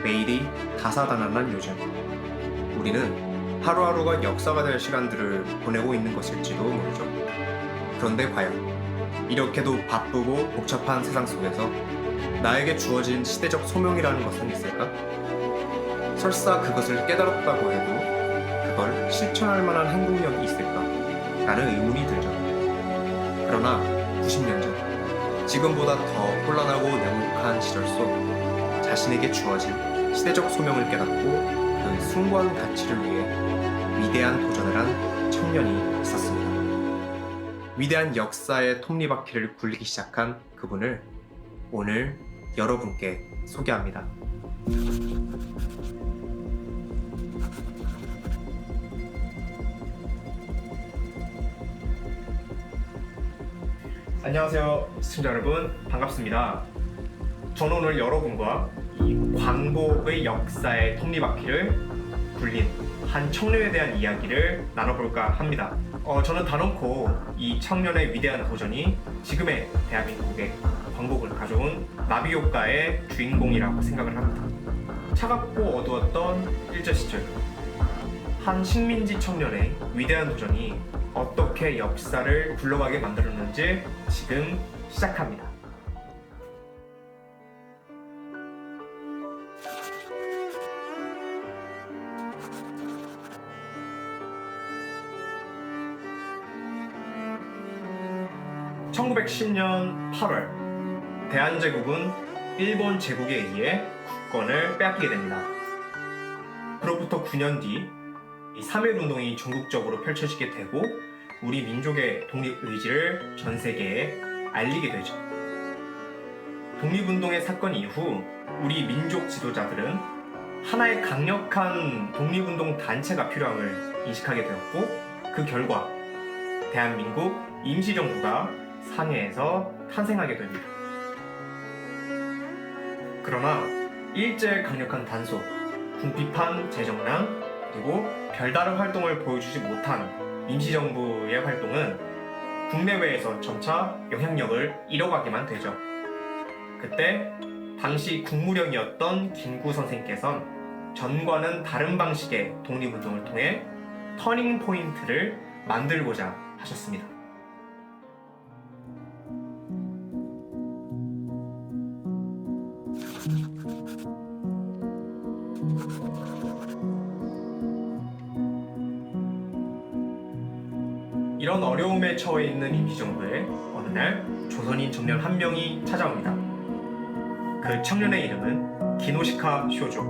매일이 다사다난한 요즘, 우리는 하루하루가 역사가 될 시간들을 보내고 있는 것일지도 모르죠. 그런데 과연 이렇게도 바쁘고 복잡한 세상 속에서 나에게 주어진 시대적 소명이라는 것은 있을까? 설사 그것을 깨달았다고 해도 그걸 실천할 만한 행동력이 있을까? 라는 의문이 들죠. 그러나 90년 전, 지금보다 더 혼란하고 냉혹한 시절 속 자신에게 주어진 시대적 소명을 깨닫고 그 숭고한 가치를 위해 위대한 도전을 한 청년이 있었습니다. 위대한 역사의 톱니바퀴를 굴리기 시작한 그분을 오늘 여러분께 소개합니다. 안녕하세요, 시청자 여러분, 반갑습니다. 저는 오늘 여러분과 이 광복의 역사의 톱니바퀴를 굴린 한 청년에 대한 이야기를 나눠볼까 합니다. 저는 단언코 이 청년의 위대한 도전이 지금의 대한민국의 광복을 가져온 나비효과의 주인공이라고 생각을 합니다. 차갑고 어두웠던 일제 시절, 한 식민지 청년의 위대한 도전이 어떻게 역사를 굴러가게 만들었는지 지금 시작합니다. (1910년 8월) 대한제국은 일본 제국에 의해 국권을 빼앗기게 됩니다. 그로부터 9년 뒤 3.1운동이 전국적으로 펼쳐지게 되고 우리 민족의 독립의지를 전 세계에 알리게 되죠. 독립운동의 사건 이후 우리 민족 지도자들은 하나의 강력한 독립운동 단체가 필요함을 인식하게 되었고, 그 결과 대한민국 임시정부가 상해에서 탄생하게 됩니다. 그러나 일제의 강력한 단속, 궁핍한 재정난, 그리고 별다른 활동을 보여주지 못한 임시정부의 활동은 국내외에서 점차 영향력을 잃어가기만 되죠. 그때 당시 국무령이었던 김구 선생께서는 전과는 다른 방식의 독립운동을 통해 터닝 포인트를 만들고자 하셨습니다. 이런 어려움에 처해 있는 임시정부에 어느 날 조선인 청년 한 명이 찾아옵니다. 그 청년의 이름은 기노시카 쇼조,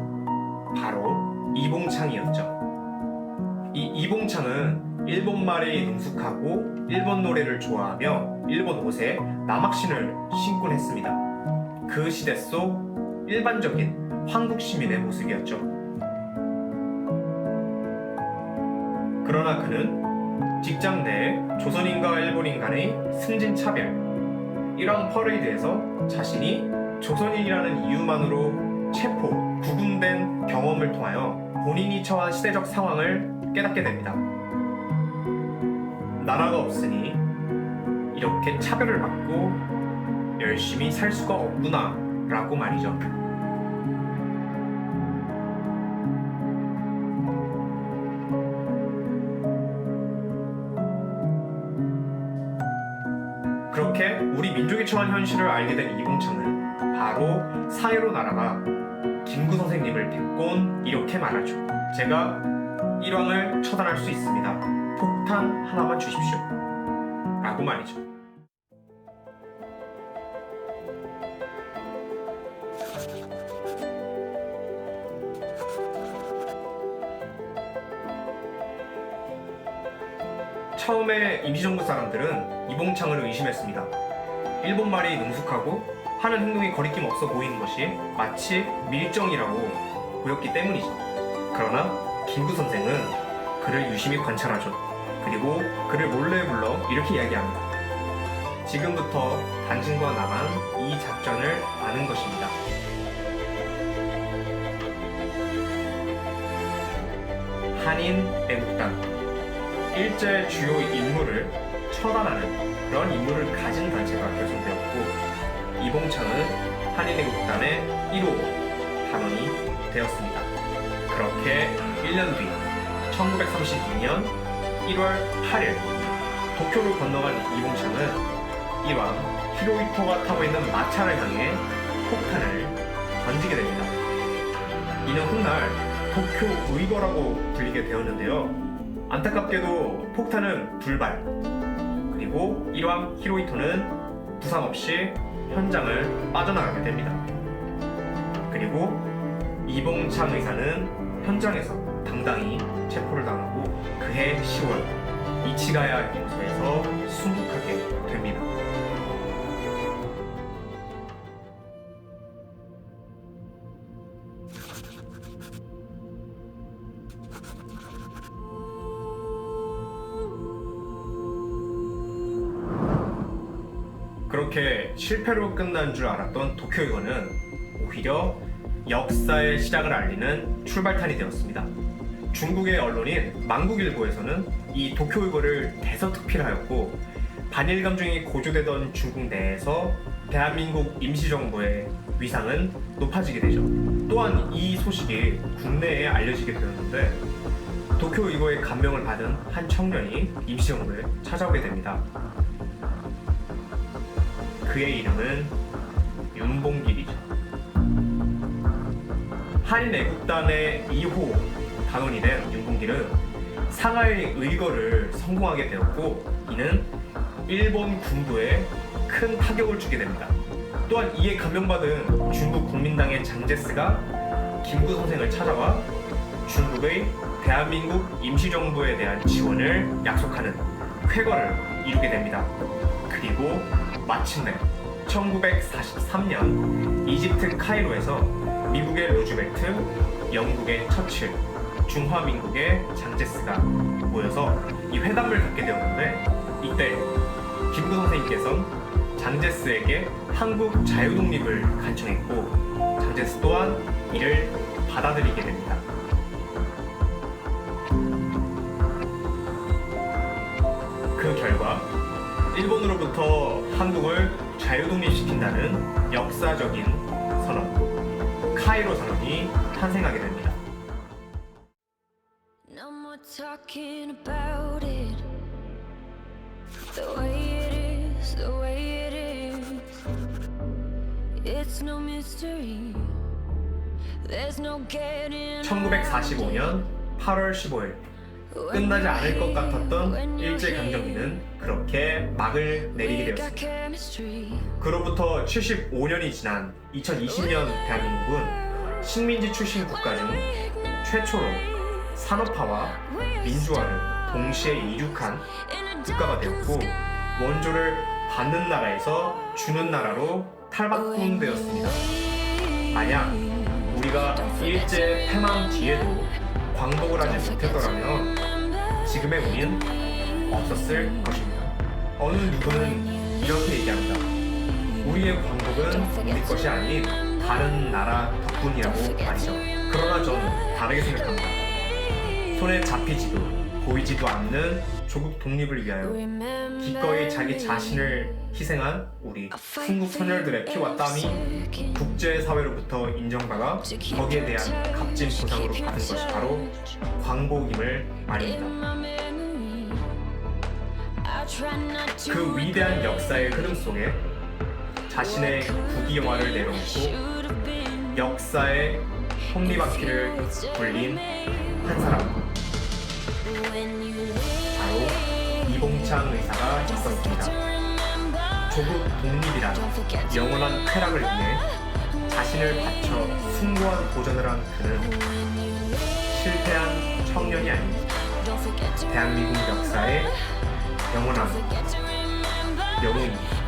바로 이봉창이었죠. 이 이봉창은 일본말에 능숙하고 일본 노래를 좋아하며 일본 옷에 남학신을 신곤 했습니다. 그 시대 속 일반적인 황국 시민의 모습이었죠. 그러나 그는 직장 내에 조선인과 일본인 간의 승진 차별, 이러한 퍼레이드에서 자신이 조선인이라는 이유만으로 체포, 구금된 경험을 통하여 본인이 처한 시대적 상황을 깨닫게 됩니다. 나라가 없으니 이렇게 차별을 받고 열심히 살 수가 없구나 라고 말이죠. 그렇게 우리 민족이 처한 현실을 알게 된 이봉창은 바로 상해로 날아가 김구 선생님을 뵙곤 이렇게 말하죠. 제가 일왕을 처단할 수 있습니다. 폭탄 하나만 주십시오. 라고 말이죠. 처음에 임시정부 사람들은 이봉창을 의심했습니다. 일본말이 능숙하고 하는 행동이 거리낌 없어 보이는 것이 마치 밀정이라고 보였기 때문이죠. 그러나 김구 선생은 그를 유심히 관찰하죠. 그리고 그를 몰래 불러 이렇게 이야기합니다. 지금부터 당신과 나만 이 작전을 아는 것입니다. 한인 애국단, 일제 주요 인물을 처단하는 그런 임무를 가진 단체가 결성되었고, 이봉창은 한인애국단의 1호 단원이 되었습니다. 그렇게 1년 뒤 1932년 1월 8일 도쿄를 건너간 이봉창은 이왕 히로히토가 타고 있는 마차를 향해 폭탄을 던지게 됩니다. 이는 훗날 도쿄 의거라고 불리게 되었는데요. 안타깝게도 폭탄은 불발, 그리고 이왕 히로히토는 부상 없이 현장을 빠져나가게 됩니다. 그리고 이봉창 의사는 현장에서 당당히 체포를 당하고 그해 10월 이치가야 임소에서 순국하게 됩니다. 그렇게 실패로 끝난 줄 알았던 도쿄의거는 오히려 역사의 시작을 알리는 출발탄이 되었습니다. 중국의 언론인 만국일보에서는 이 도쿄의거를 대서특필하였고, 반일 감정이 고조되던 중국 내에서 대한민국 임시정부의 위상은 높아지게 되죠. 또한 이 소식이 국내에 알려지게 되었는데, 도쿄의거의 감명을 받은 한 청년이 임시정부에 찾아오게 됩니다. 그의 이름은 윤봉길이죠. 한일애국단의 2호 단원이 된 윤봉길은 상하이 의거를 성공하게 되었고, 이는 일본 군부에 큰 타격을 주게 됩니다. 또한 이에 감명받은 중국 국민당의 장제스가 김구 선생을 찾아와 중국의 대한민국 임시정부에 대한 지원을 약속하는 쾌거를 이루게 됩니다. 그리고 마침내 1943년 이집트 카이로에서 미국의 루즈벨트, 영국의 처칠, 중화민국의 장제스가 모여서 이 회담을 갖게 되었는데, 이때 김구 선생님께서는 장제스에게 한국 자유독립을 간청했고, 장제스 또한 이를 받아들이게 됩니다. 그 결과 일본으로부터 한국을 자유독립시킨다는 역사적인 선언, 카이로 선언이 탄생하게 됩니다. No more talking about it. The way it is, the way it is. It's no mystery. There's no getting. 1945년 8월 15일 끝나지 않을 것 같았던 일제강점기는 그렇게 막을 내리게 되었습니다. 그로부터 75년이 지난 2020년 대한민국은 식민지 출신 국가 중 최초로 산업화와 민주화를 동시에 이룩한 국가가 되었고, 원조를 받는 나라에서 주는 나라로 탈바꿈되었습니다. 만약 우리가 일제 패망 뒤에도 광복을 하지 못했더라면 지금의 우리는 없었을 것입니다. 어느 누구는 이렇게 얘기합니다. 우리의 광복은 우리 것이 아닌 다른 나라 덕분이라고 말이죠. 그러나 저는 다르게 생각합니다. 손에 잡히지도 보이지도 않는 조국 독립을 위하여 기꺼이 자기 자신을 희생한 우리 순국 선열들의 피와 땀이 국제사회로부터 인정받아 거기에 대한 값진 보상으로 받은 것이 바로 광복임을 말입니다. 그 위대한 역사의 흐름 속에 자신의 국위영화를 내려놓고 역사의 톱니바퀴를 굴린 한 사람, 바로 이봉창 의사가 있었습니다. 조국 독립이란 영원한 쾌락을 위해 자신을 바쳐 숭고한 도전을 한 그는 실패한 청년이 아닙니다. 대한민국 역사의 영원한 영웅입니다.